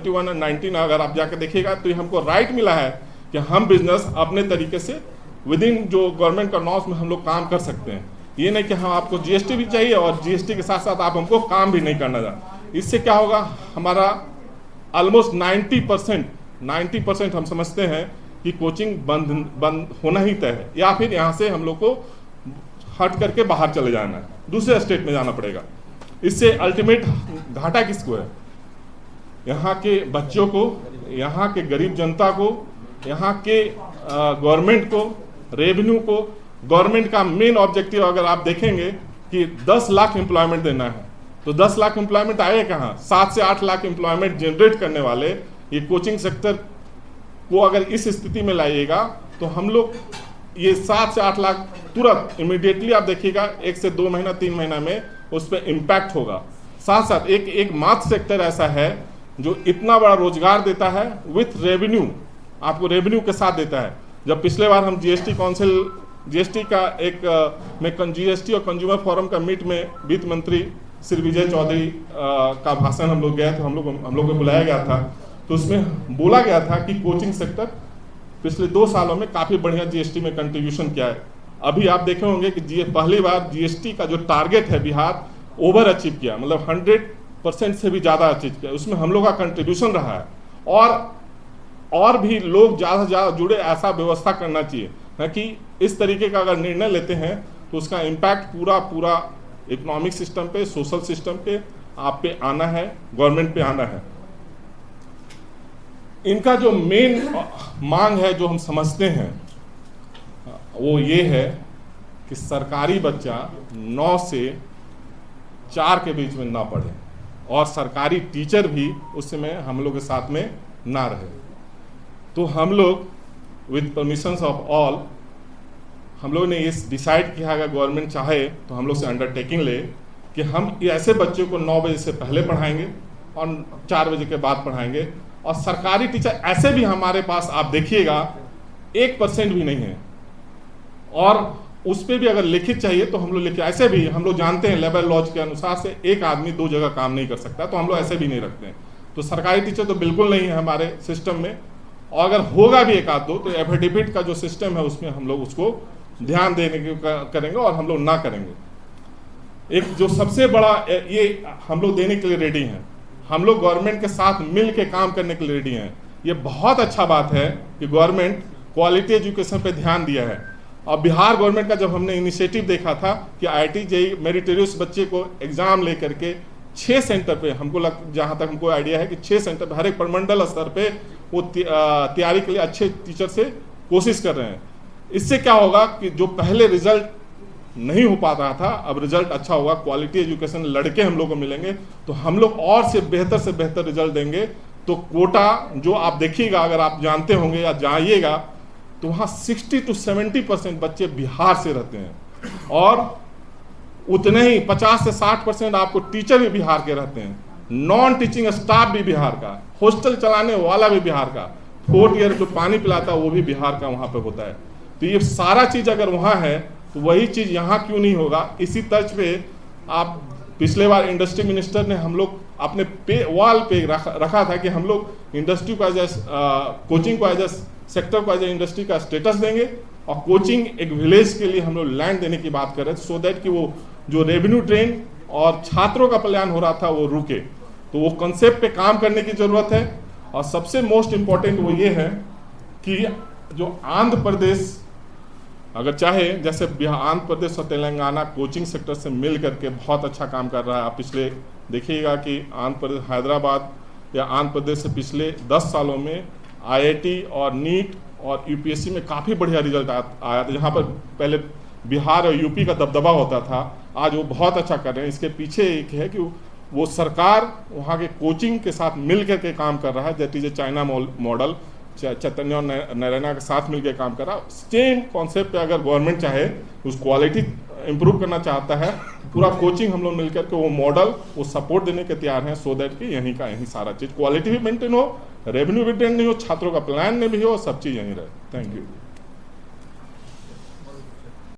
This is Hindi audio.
71 और 19 अगर आप जाकर देखिएगा तो हमको राइट मिला है कि हम बिजनेस अपने तरीके से विद इन जो गवर्नमेंट का नॉर्म्स में हम लोग काम कर सकते हैं। ये नहीं कि हाँ आपको जीएसटी भी चाहिए और जीएसटी के साथ साथ आप हमको काम भी नहीं करना चाहिए। इससे क्या होगा, हमारा ऑलमोस्ट 90% हम समझते हैं कि कोचिंग बंद होना ही तय है, या फिर यहाँ से हम लोग को हट करके बाहर चले जाना है, दूसरे स्टेट में जाना पड़ेगा। इससे अल्टीमेट घाटा किसको है? यहाँ के बच्चों को, यहाँ के गरीब जनता को, यहाँ के गवर्नमेंट को, रेवेन्यू को। गवर्नमेंट का मेन ऑब्जेक्टिव अगर आप देखेंगे कि 10 लाख एम्प्लॉयमेंट देना है, तो 10 लाख एम्प्लॉयमेंट आए कहाँ? 7 से 8 लाख एम्प्लॉयमेंट जनरेट करने वाले ये कोचिंग सेक्टर को अगर इस स्थिति में लाइएगा तो हम लोग ये 7 से 8 लाख तुरंत इमीडिएटली आप देखिएगा 1 से 2 महीना 3 महीना में उस पर इम्पैक्ट होगा। साथ साथ एक मात्र सेक्टर ऐसा है जो इतना बड़ा रोजगार देता है विथ रेवेन्यू, आपको रेवेन्यू के साथ देता है। जब पिछले बार हम जीएसटी काउंसिल, जीएसटी का जीएसटी और कंज्यूमर फोरम का मीट में वित्त मंत्री श्री विजय चौधरी का भाषण हम लोग गए थे, हम लोग को बुलाया गया था, तो उसमें बोला गया था कि कोचिंग सेक्टर पिछले 2 सालों में काफ़ी बढ़िया जीएसटी में कंट्रीब्यूशन किया है। अभी आप देखे होंगे कि पहली बार जीएसटी का जो टारगेट है बिहार ओवर अचीव किया, मतलब 100% से भी ज़्यादा अचीव किया, उसमें हम लोग का कंट्रीब्यूशन रहा है। और भी लोग ज़्यादा से ज़्यादा जुड़े, ऐसा व्यवस्था करना चाहिए है कि इस तरीके का अगर निर्णय लेते हैं तो उसका इम्पैक्ट पूरा इकोनॉमिक सिस्टम पे, सोशल सिस्टम पे, आप पे आना है, गवर्नमेंट पे आना है। इनका जो मेन मांग है जो हम समझते हैं वो ये है कि सरकारी बच्चा 9 से 4 के बीच में ना पढ़े और सरकारी टीचर भी उस समय हम लोग के साथ में ना रहे। तो हम लोग विद परमिशंस ऑफ ऑल हम लोग ने ये डिसाइड किया, अगर गवर्नमेंट चाहे तो हम लोग से अंडरटेकिंग ले कि हम ऐसे बच्चों को 9 बजे से पहले पढ़ाएंगे और 4 बजे के बाद पढ़ाएंगे। और सरकारी टीचर ऐसे भी हमारे पास आप देखिएगा 1% भी नहीं है, और उस पर भी अगर लिखित चाहिए तो हम लोग लिखित, ऐसे भी हम लोग जानते हैं लेबर लॉज के अनुसार से एक आदमी 2 जगह काम नहीं कर सकता, तो हम लोग ऐसे भी नहीं रखते हैं। तो सरकारी टीचर तो बिल्कुल नहीं है हमारे सिस्टम में, और अगर होगा भी 1-2 तो एफिडेविट का जो सिस्टम है उसमें हम लोग उसको ध्यान देने की करेंगे और हम लोग ना करेंगे। एक जो सबसे बड़ा ये हम लोग देने के लिए रेडी हैं, हम लोग गवर्नमेंट के साथ मिल के काम करने के लिए रेडी हैं। ये बहुत अच्छा बात है कि गवर्नमेंट क्वालिटी एजुकेशन पे ध्यान दिया है। और बिहार गवर्नमेंट का जब हमने इनिशिएटिव देखा था कि IIT JEE मेरिटोरियस बच्चे को एग्जाम लेकर के 6 सेंटर पे, जहाँ तक हमको आइडिया है कि 6 सेंटर पे हर एक प्रमंडल स्तर पे वो तैयारी के लिए अच्छे टीचर से कोशिश कर रहे हैं। इससे क्या होगा कि जो पहले रिजल्ट नहीं हो पाता था अब रिजल्ट अच्छा होगा, क्वालिटी एजुकेशन लड़के हम लोग को मिलेंगे, तो हम लोग और से बेहतर रिजल्ट देंगे। तो कोटा जो आप देखिएगा, अगर आप जानते होंगे या जाइएगा तो वहाँ 60 to 70% बच्चे बिहार से रहते हैं, और उतने ही 50 से 60% आपको टीचर भी बिहार के रहते हैं, नॉन टीचिंग स्टाफ भी बिहार का, हॉस्टल चलाने वाला भी बिहार का, 4th ईयर जो पानी पिलाता है वो भी बिहार का वहाँ पे होता है। तो ये सारा चीज़ अगर वहाँ है तो वही चीज़ यहाँ क्यों नहीं होगा। इसी तर्ज पे आप पिछले बार इंडस्ट्री मिनिस्टर ने हम लोग अपने वॉल पे रखा था कि हम लोग इंडस्ट्री को कोचिंग को एज सेक्टर को एज इंडस्ट्री का स्टेटस देंगे, और कोचिंग एक विलेज के लिए हम लोग लैंड देने की बात कर रहे थे, सो दैट कि वो जो रेवेन्यू ट्रेन और छात्रों का प्लान हो रहा था वो रुके। तो वो कंसेप्ट पे काम करने की ज़रूरत है। और सबसे मोस्ट इम्पॉर्टेंट वो ये है कि जो आंध्र प्रदेश अगर चाहे, जैसे आंध्र प्रदेश और तेलंगाना कोचिंग सेक्टर से मिल करके बहुत अच्छा काम कर रहा है। आप पिछले देखिएगा कि आंध्र प्रदेश, हैदराबाद या आंध्र प्रदेश से पिछले 10 सालों में IIT और नीट और UPSC में काफ़ी बढ़िया रिजल्ट आया था। जहाँ पर पहले बिहार और यूपी का दबदबा होता था, आज वो बहुत अच्छा कर रहे हैं। इसके पीछे एक है कि वो सरकार वहाँ के कोचिंग के साथ मिल करके काम कर रहा है, that is a China model, Chaitanya और नैराना के साथ मिलकर काम कर रहा है। सेम कॉन्सेप्ट पे अगर गवर्नमेंट चाहे उस क्वालिटी इंप्रूव करना चाहता है, पूरा कोचिंग हम लोग मिलकर के वो मॉडल वो सपोर्ट देने के तैयार हैं, सो दैट कि यहीं का यहीं सारा चीज़ क्वालिटी भी मेंटेन हो, रेवेन्यू भी मेंटेन हो, छात्रों का प्लान में भी हो, सब चीज़ यहीं रहे। Thank you.